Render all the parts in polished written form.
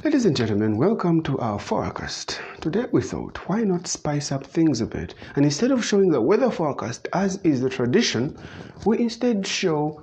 Ladies and gentlemen, welcome to our forecast. Today we thought, why not spice up things a bit? And instead of showing the weather forecast as is the tradition, we instead show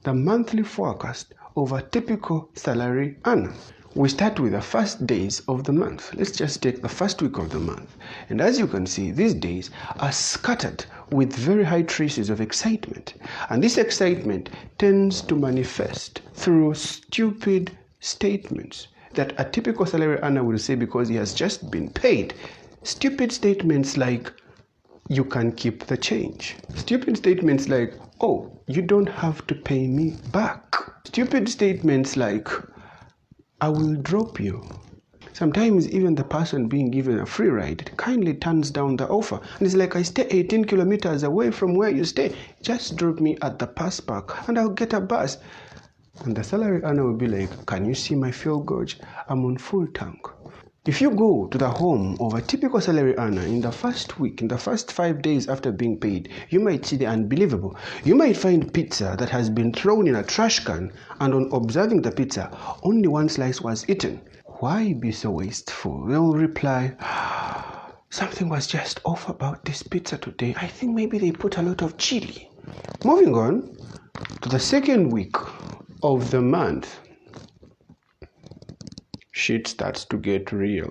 the monthly forecast of a typical salary earner. We start with the first days of the month. Let's just take the first week of the month. And as you can see, these days are scattered with very high traces of excitement. And this excitement tends to manifest through stupid statements that a typical salary earner will say because he has just been paid. Stupid statements like, you can keep the change. Stupid statements like, oh, you don't have to pay me back. Stupid statements like, I will drop you. Sometimes even the person being given a free ride kindly turns down the offer. And it's like, I stay 18 kilometers away from where you stay. Just drop me at the bus park and I'll get a bus. And the salary earner will be like, can you see my fuel gauge? I'm on full tank. If you go to the home of a typical salary earner in the first week, in the first 5 days after being paid, you might see the unbelievable. You might find pizza that has been thrown in a trash can, and on observing the pizza, only one slice was eaten. Why be so wasteful? They will reply, something was just off about this pizza today. I think maybe they put a lot of chili. Moving on to the second week of the month, shit starts to get real.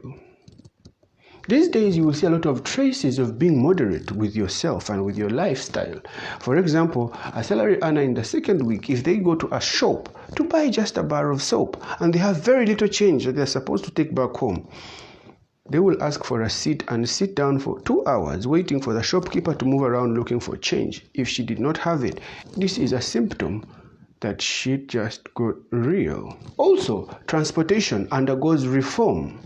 These days you will see a lot of traces of being moderate with yourself and with your lifestyle. For example, a salary earner in the second week, if they go to a shop to buy just a bar of soap and they have very little change that they're supposed to take back home, they will ask for a seat and sit down for 2 hours waiting for the shopkeeper to move around looking for change. If she did not have it, this is a symptom that shit just got real. Also, transportation undergoes reform.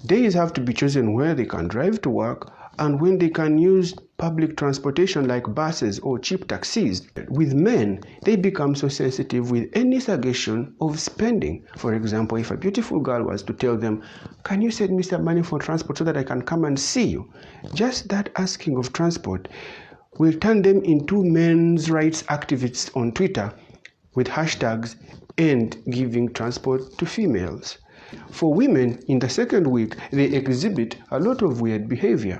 Days have to be chosen where they can drive to work and when they can use public transportation like buses or cheap taxis. With men, they become so sensitive with any suggestion of spending. For example, if a beautiful girl was to tell them, can you send me some money for transport so that I can come and see you? Just that asking of transport will turn them into men's rights activists on Twitter with hashtags and giving transport to females. For women, in the second week, they exhibit a lot of weird behavior.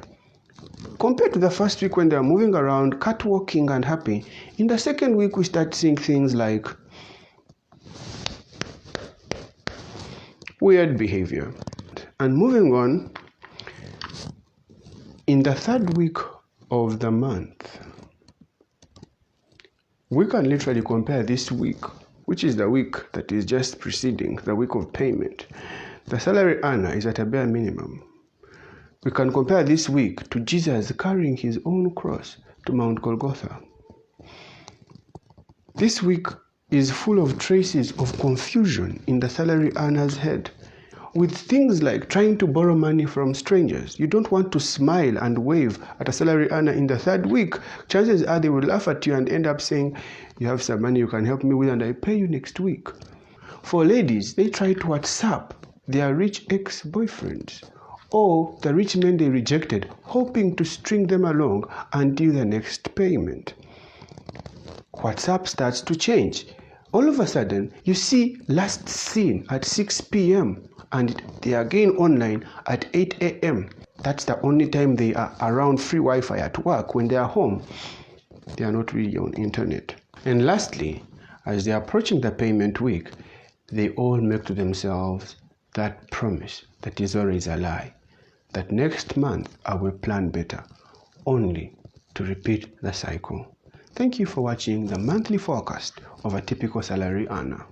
Compared to the first week when they are moving around, catwalking and happy, in the second week we start seeing things like weird behavior. And moving on, in the third week of the month, we can literally compare this week, which is the week that is just preceding the week of payment. The salary earner is at a bare minimum. We can compare this week to Jesus carrying his own cross to Mount Golgotha. This week is full of traces of confusion in the salary earner's head, with things like trying to borrow money from strangers. You don't want to smile and wave at a salary earner in the third week. Chances are they will laugh at you and end up saying, you have some money you can help me with and I pay you next week. For ladies, they try to WhatsApp their rich ex-boyfriends or the rich men they rejected, hoping to string them along until the next payment. WhatsApp starts to change. All of a sudden, you see last seen at 6 p.m. and they are again online at 8 a.m. That's the only time they are around free Wi-Fi at work. When they are home, they are not really on internet. And lastly, as they are approaching the payment week, they all make to themselves that promise that is always a lie, that next month I will plan better, only to repeat the cycle. Thank you for watching the monthly forecast of a typical salary earner.